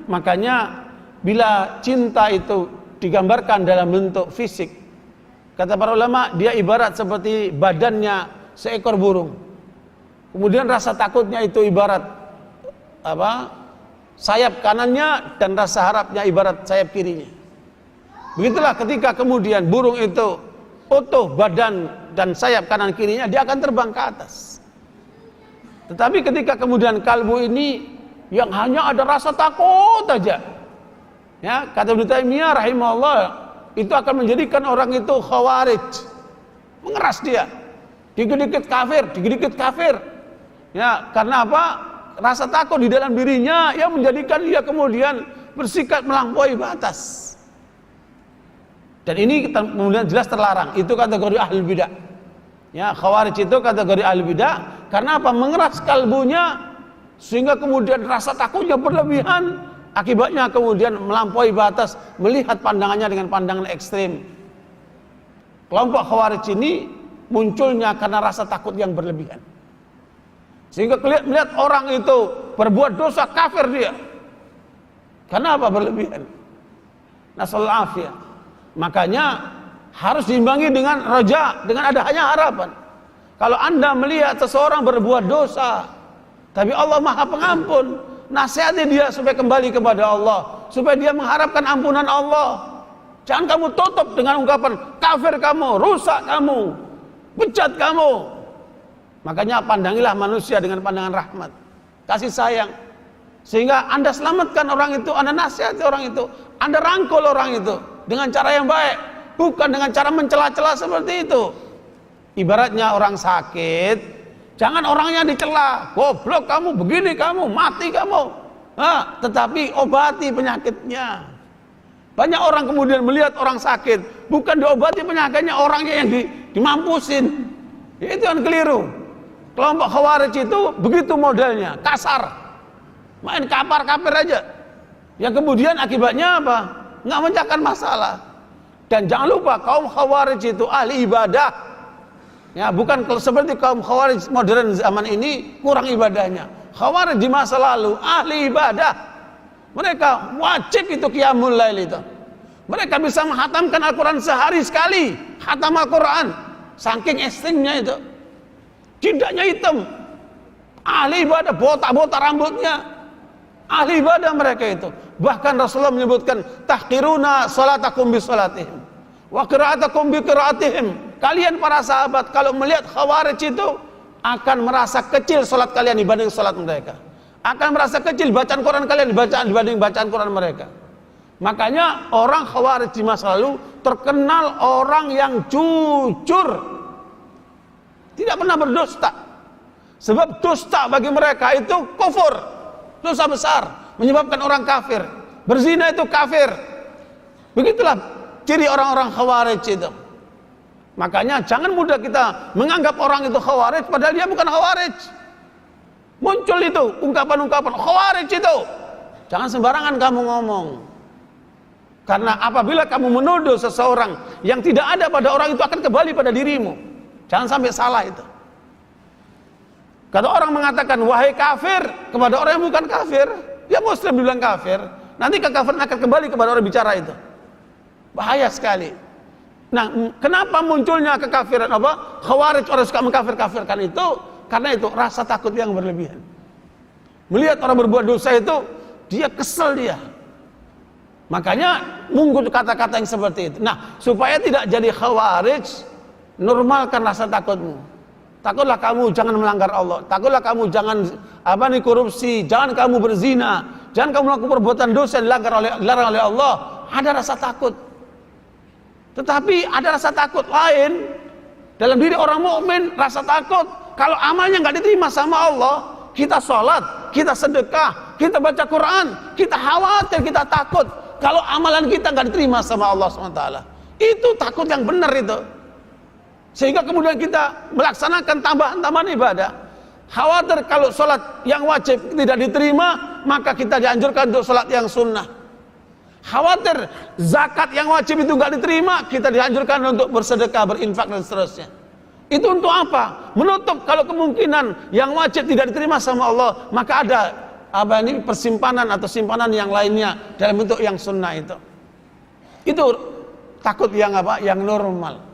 Makanya bila cinta itu digambarkan dalam bentuk fisik, kata para ulama, dia ibarat seperti badannya seekor burung. Kemudian rasa takutnya itu ibarat sayap kanannya, dan rasa harapnya ibarat sayap kirinya. Begitulah ketika kemudian burung itu utuh badan dan sayap kanan kirinya, dia akan terbang ke atas. Tetapi ketika kemudian kalbu ini yang hanya ada rasa takut aja, ya, kata Ibnu Taimiyah rahimahullah, itu akan menjadikan orang itu khawarij, mengeras dia, dikit-dikit kafir, ya, karena apa? Rasa takut di dalam dirinya yang menjadikan dia kemudian bersikap melampaui batas. Dan ini kemudian jelas terlarang. Itu kategori ahli bidah. Ya, khawarij itu kategori ahli bidah. Karena apa? Mengeras kalbunya sehingga kemudian rasa takutnya berlebihan. Akibatnya kemudian melampaui batas, melihat pandangannya dengan pandangan ekstrim. Kelompok khawarij ini munculnya karena rasa takut yang berlebihan. Sehingga melihat orang itu berbuat dosa, kafir dia. Karena apa? Berlebihan. Nasallahu afiyah. Makanya harus diimbangi dengan raja, dengan ada hanya harapan. Kalau Anda melihat seseorang berbuat dosa, tapi Allah Maha Pengampun, nasihati dia supaya kembali kepada Allah, supaya dia mengharapkan ampunan Allah. Jangan kamu tutup dengan ungkapan kafir kamu, rusak kamu, bejat kamu. Makanya pandangilah manusia dengan pandangan rahmat, kasih sayang, sehingga Anda selamatkan orang itu, Anda nasihati orang itu, Anda rangkul orang itu dengan cara yang baik, bukan dengan cara mencela-cela seperti itu. Ibaratnya orang sakit, jangan orangnya dicela, goblok kamu, begini kamu, mati kamu. Tetapi obati penyakitnya. Banyak orang kemudian melihat orang sakit, bukan diobati penyakitnya, orangnya yang dimampusin. Itu yang keliru. Kelompok khawarij itu begitu modelnya, kasar, main kapar-kapir aja. Yang kemudian akibatnya apa? Nggak memecahkan masalah. Dan jangan lupa kaum khawarij itu ahli ibadah, ya, bukan seperti kaum khawarij modern zaman ini kurang ibadahnya. Khawarij di masa lalu ahli ibadah, mereka wajib itu qiyamul lail itu. Mereka bisa menghatamkan Al-Quran sehari sekali, khatam Al-Quran, saking ekstrimnya itu. Tidaknya hitam, ahli ibadah, botak-botak rambutnya, ahli ibadah mereka itu. Bahkan Rasulullah menyebutkan tahqiruna salatakum bi salatihim wa qira'atakum bi qira'atihim. Kalian para sahabat kalau melihat khawarij itu akan merasa kecil salat kalian dibanding salat mereka. Akan merasa kecil bacaan Quran kalian dibanding bacaan Quran mereka. Makanya orang khawarij di masa lalu terkenal orang yang jujur, tidak pernah berdusta. Sebab dusta bagi mereka itu kufur, dosa besar, menyebabkan orang kafir. Berzina itu kafir. Begitulah ciri orang-orang khawarij itu. Makanya jangan mudah kita menganggap orang itu khawarij padahal dia bukan khawarij. Muncul itu ungkapan-ungkapan khawarij itu, jangan sembarangan kamu ngomong. Karena apabila kamu menuduh seseorang yang tidak ada pada orang itu akan kembali pada dirimu. Jangan sampai salah itu. Kalau orang mengatakan wahai kafir kepada orang yang bukan kafir, dia muslim dibilang kafir, nanti kekafiran akan kembali kepada orang bicara itu. Bahaya sekali. Nah, kenapa munculnya kekafiran apa? Khawarij, orang suka mengkafir-kafirkan itu karena itu rasa takut yang berlebihan. Melihat orang berbuat dosa itu, dia kesel dia. Makanya muncul kata-kata yang seperti itu. Nah, supaya tidak jadi khawarij, normalkan rasa takutmu. Takutlah kamu jangan melanggar Allah. Takutlah kamu jangan korupsi, jangan kamu berzina, jangan kamu melakukan perbuatan dosa yang dilarang oleh Allah. Ada rasa takut. Tetapi ada rasa takut lain dalam diri orang mukmin, rasa takut kalau amalnya nggak diterima sama Allah. Kita sholat, kita sedekah, kita baca Quran, kita khawatir, kita takut kalau amalan kita nggak diterima sama Allah SWT. Itu takut yang benar itu. Sehingga kemudian kita melaksanakan tambahan-tambahan ibadah. Khawatir kalau sholat yang wajib tidak diterima, maka kita dianjurkan untuk sholat yang sunnah. Khawatir zakat yang wajib itu nggak diterima, kita dianjurkan untuk bersedekah, berinfak dan seterusnya. Itu untuk apa? Menutup kalau kemungkinan yang wajib tidak diterima sama Allah, maka ada apa ini persimpanan atau simpanan yang lainnya dalam bentuk yang sunnah itu takut yang apa, yang normal.